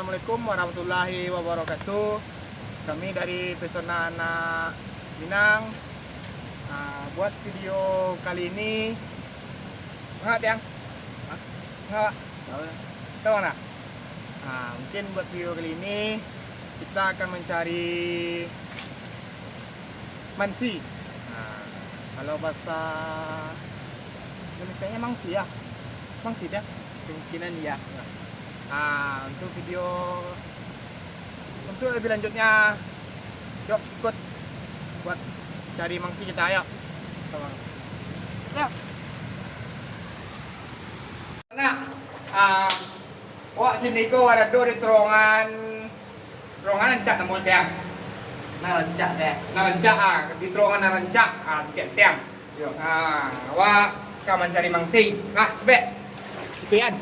Assalamualaikum warahmatullahi wabarakatuh. Kami dari Pesona Anak Minang. Buat video kali ini enggak tiang? Enggak? Tahu mana? Mungkin buat video kali ini kita akan mencari mansi. Kalau bahasa Indonesia-nya mangsi ya. Mangsi ya? Kemungkinan ya. Untuk lebih lanjutnya, yuk ikut buat cari mangsi kita, ayo. Nah, wah sini ko ada di terowongan Rancak namun tiang. Narancak deh. Narancak di terowongan Narancak, cek tiang. Yuk. Wah kamu cari mangsi. Bek. Sekian.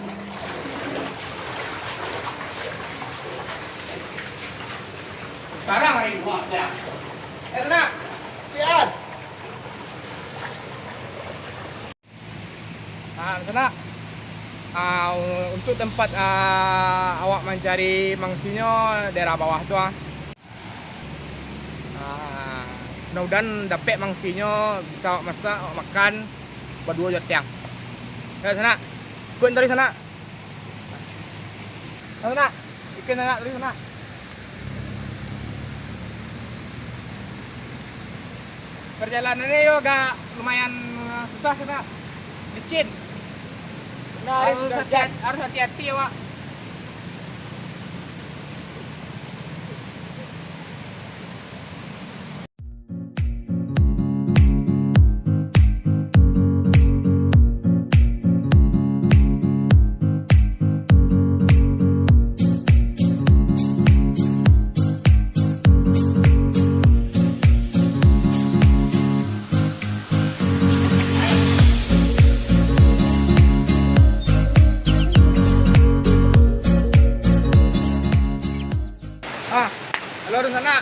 Sekarang hari ini buat ya. Tenang. Lihat. Tenang. Untuk tempat awak mencari mangsinya daerah bawah tuh. Mudah-mudahan dapat mangsinya, bisa awak masak, awak makan berdua jat tiang. Ya sana. Ikut dari sana. Sana. Ikan sana dari sana. Perjalanannya yo agak lumayan susah sana, licin. Harus hati-hati ya Pak. Halo di sana,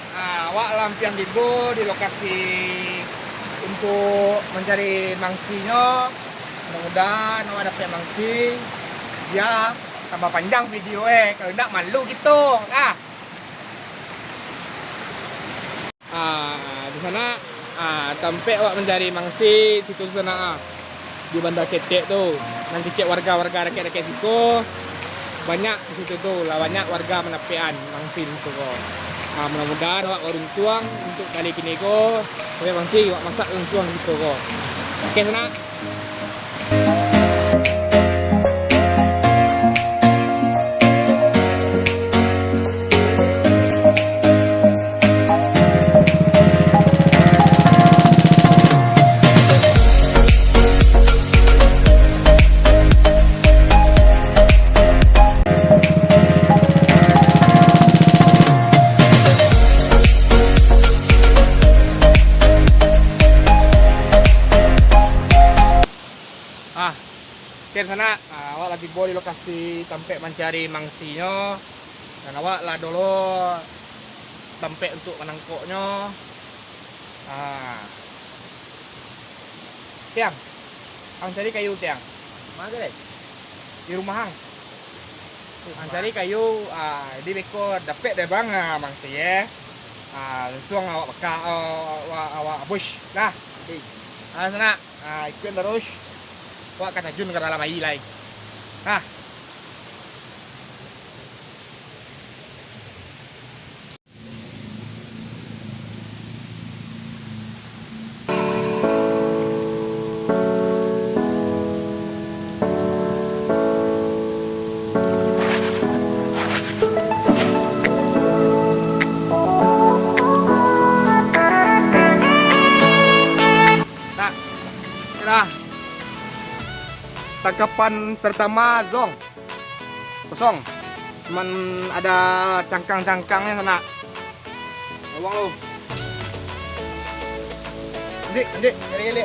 awak lampiang dibo di lokasi untuk mencari mangsinya. Mudah-mudahan awak dapat mangsi. Ya, tambah panjang video kalau enggak malu gitu. Di sana sampai awak mencari mangsi situ sana di Bandar Ketek tuh. Nanti cek warga-warga rakyat-rakyat situ. Banyak di situ tuh, banyak warga menapian mangsi itu kok. Mudah-mudahan awak warung tuang untuk kali kini ko saya mangsi awak masak warung tuang gitu kok. Oke sana. Oke sana, awak lagi bawa di lokasi tempat mencari mangsinya, dan awak lah dulu tempat untuk menangkoknya. Tiang, ang cari kayu tiang. Mana deh? Di rumah hang. Ang cari kayu, di beko dapat deh bang mangsi ya. Langsung awak beka, awak bush. Nah, sana, ikut terus. Wah kata Jun ke dalam air lagi. Tangkapan pertama zong kosong, cuman ada cangkang-cangkangnya sana. Bawang lo, adik, cari.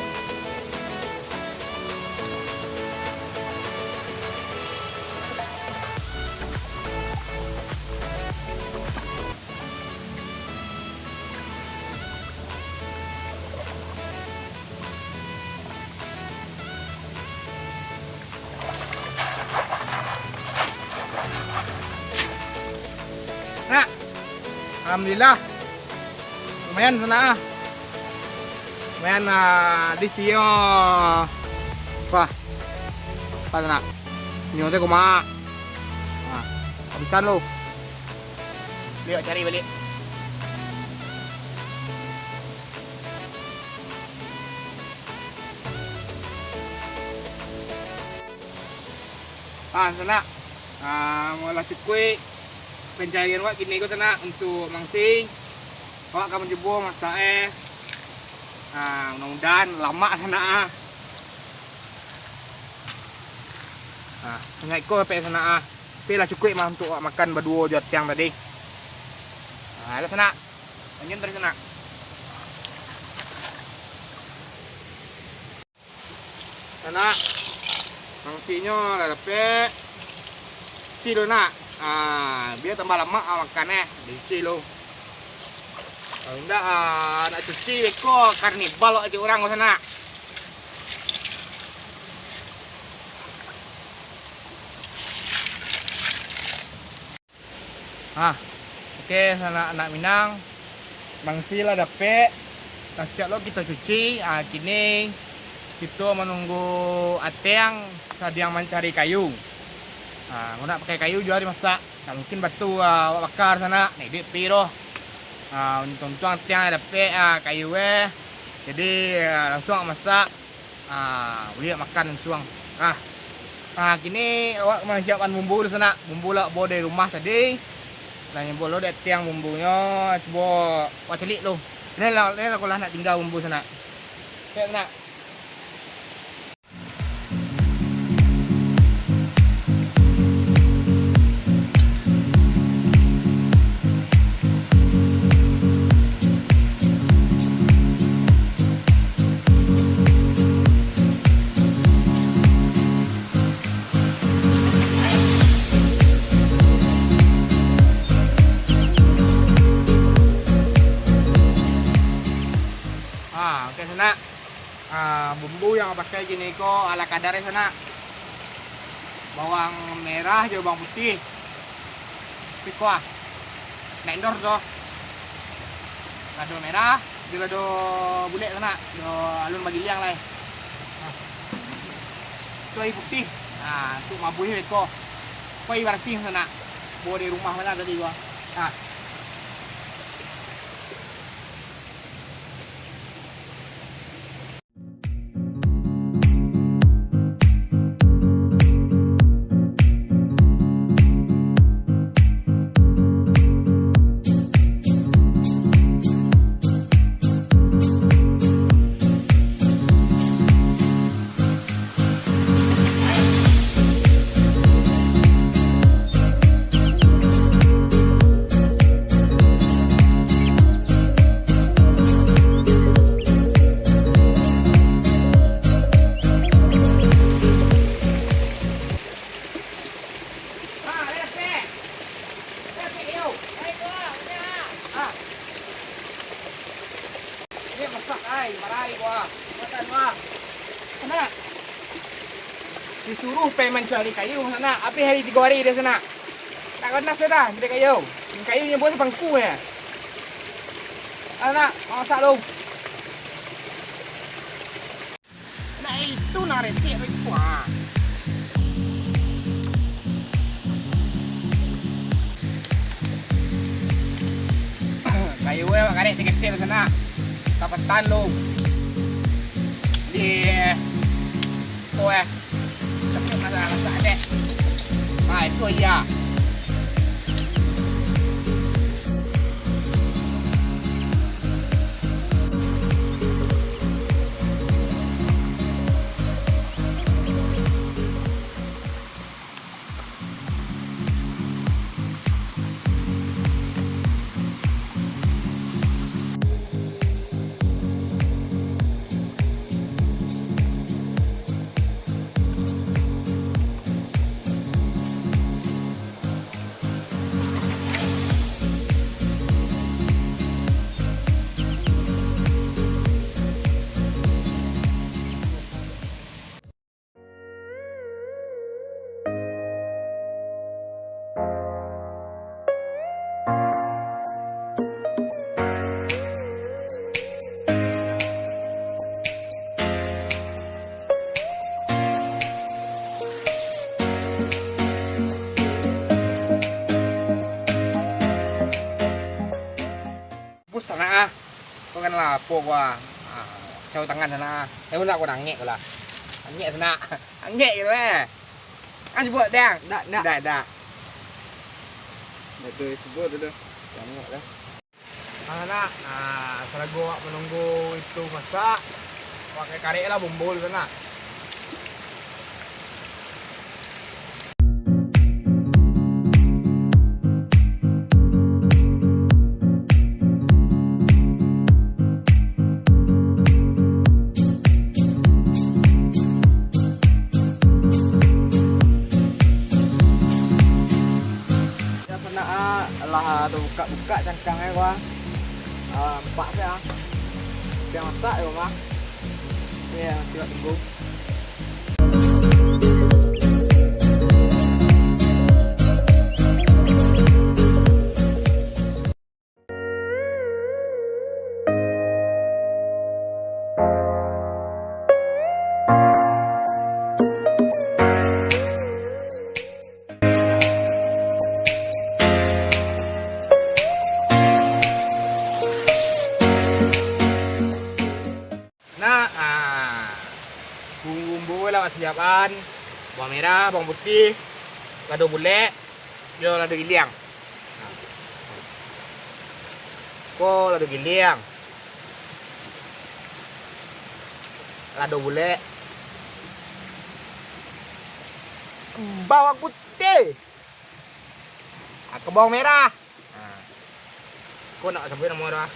Nak. Alhamdulillah. Lumayan sana. Lumayan di sini. Wah. Apa sana? Nyonya kumaha. Nah, habisan lo. Lihat cari balik. Sana mulai cukui pencarian wak kini ko sana untuk mangsing wak kamu jebo masak mudah-mudahan lama sana sengaja ko pe sana pila cukui mah untuk wak makan berdua jat tiang tadi ada sana lanjut dari sana sana mangsinya ada pe kilo nak biar tambah lama makannya di kilo kalau enggak nak cuci beko karnival aja orang ke sana oke sana anak Minang mangsi lah dapet nasihat lo kita cuci kini kita menunggu ateng sedang mencari kayu. Nak pakai kayu juga dimasak. Nah, mungkin batu bakar sana. Nih duit piro. Untung ateng ada kayu jadi langsung masak. Boleh makan langsung. Kini awak menyiapkan bumbu di sana. Bumbu lah bawa dari rumah tadi. Dan yang bawa dari tiang bumbunya coba awak celik lo. Ini lah kalau nak tinggal bumbu sana. Oke, nak. Oke sana bumbu yang pakai gini ko ala kadarnya sana bawang merah juga bawang putih piko nak endor do lado merah di lado bule sana do alun bagi liang lah cuai putih untuk mabuhi piko koi bersih sana bawa di rumah mana tadi gua Marahi gua. Makan wah. Sana. Disuruh pe mencari kayu sana. Api hari 3 hari dia sana. Tak kena sudah cari kayu. Kayunya buat pangku ya. Anak, masak lu. Nah itu nak resep itu kayu makanya tiket sana. Kapetan lo di cepet masak deh. Itu iya. Kau kan lapo gua. Cau tangan sana. Saya nak kau nangek kau lah. Angek sana. Angek gitu Kan sebut dang. Dak. Dak. Itu sebut itu. Tengok dah. Sana. Setelah gua menunggu itu masak. Pakai karek lah bumbul sana. Lah tu buka cangkangnya gua. Empat saya. Dia masak ya, Bang. Ya, kita tunggu. Bumbu lah siapkan bawang merah, bawang putih, lado bule, yo lado giliang. Lado giliang. Lado bule. Bawang putih. Ke bawang merah. Kau nak sampai nama dah.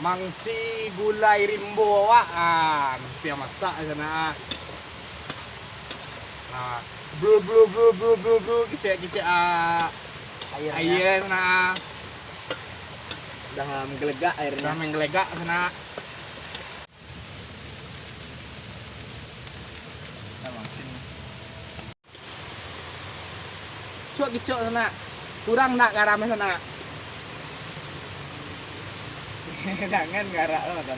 Mangsi gulai rimbo awak yang masak sana. Blu kicik air sana. Dah menggelegak airnya. Dah menggelegak sana. Cuak kicik sana. Kurang nak garamnya sana. Jangan garak lo kan.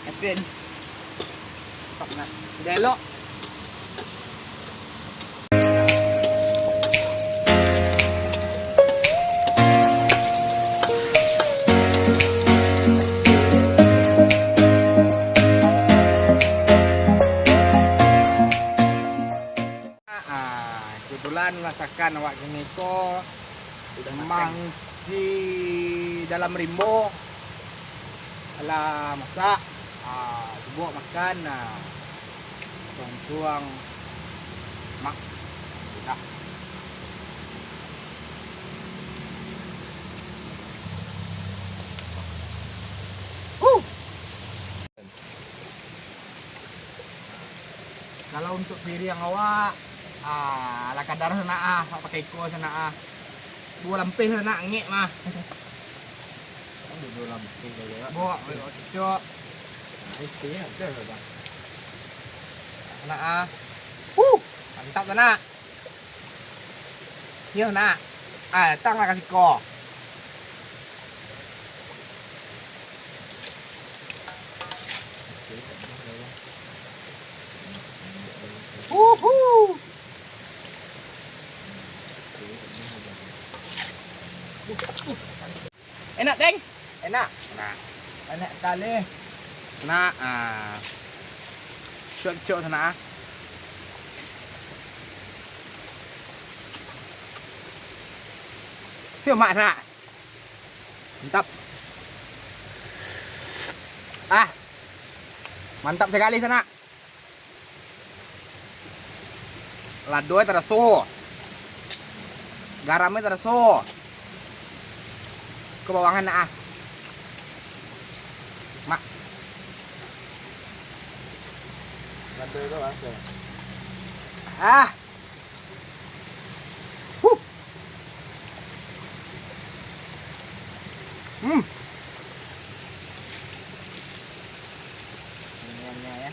Asin. Pak nak. Delok. Kebetulan masakan awak gini kok Udah mangsi dalam rimbo ala masak dibawa makan tuang mak dah kalau untuk piring awak ala kadar sana pakai iko sana dua lampih sana ngek mah. Dua lampih aja. Bawa cocok. Isinya ada Bang. Sana mantap sana. Yo nak. Datang lah kasih ko. Enak, Deng? Enak. Nah, Enak sekali. nak cocok sana. Yo mak nak. Mantap. Mantap sekali sana. Ladonya terasa. Garamnya terasa. Kebawangan nak Mak. Lado itu langsung. Ah. Huh. Minyannya ya.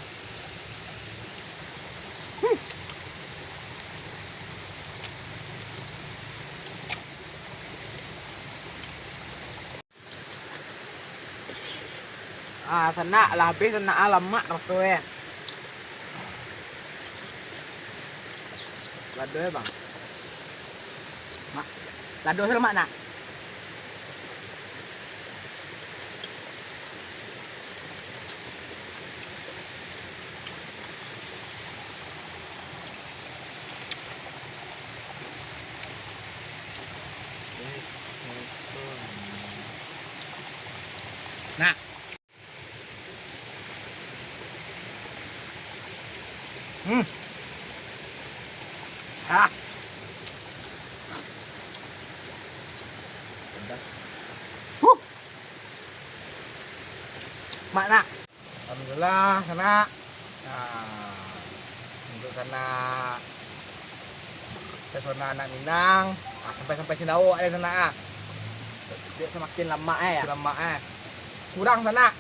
À thần nạ là biết thần nạ là mặn rồi tôi em là đứa bằng mặn là đứa thế mặn nè nè à pedas mặn nè alhamdulillah sana untuk sana pesona anak Minang sampai Sindao ada sana dia semakin lama kurang sana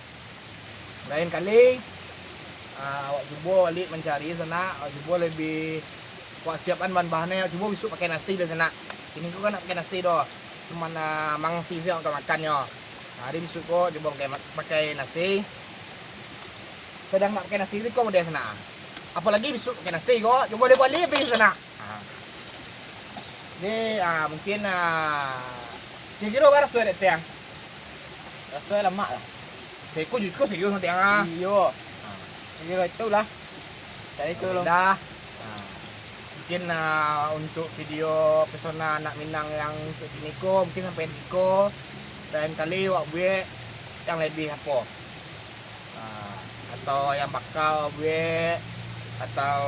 lain kali awak cuba balik mencari sana, awak cuba lebih awak siapkan bahan-bahannya, awak cuba besok pakai nasi di sana. Ini kau kan nak pakai nasi doh, cuman mangsi sih untuk makannya. Hari besok kau coba pakai nasi. Sedang nak pakai nasi kau mau di sana. Apalagi besok pakai nasi kau, coba dia balik di sana. Jadi mungkin kira-kira berapa sudah tiang? Sudah lama lah. Kau juga serius nanti ah. Iyo. Jadi itulah dari itu loh. Dah. Mungkin untuk video pesona anak Minang yang untuk Niko mungkin sampai Niko dan kali wak gue yang lebih apa atau yang bakal gue atau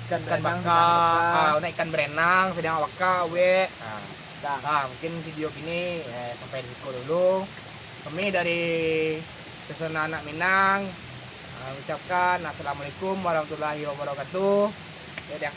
ikan bakal ikan berenang sedang bakal gue mungkin video gini sampai Niko dulu. Kami dari pesona anak Minang ucapkan assalamualaikum warahmatullahi wabarakatuh. Ya dah.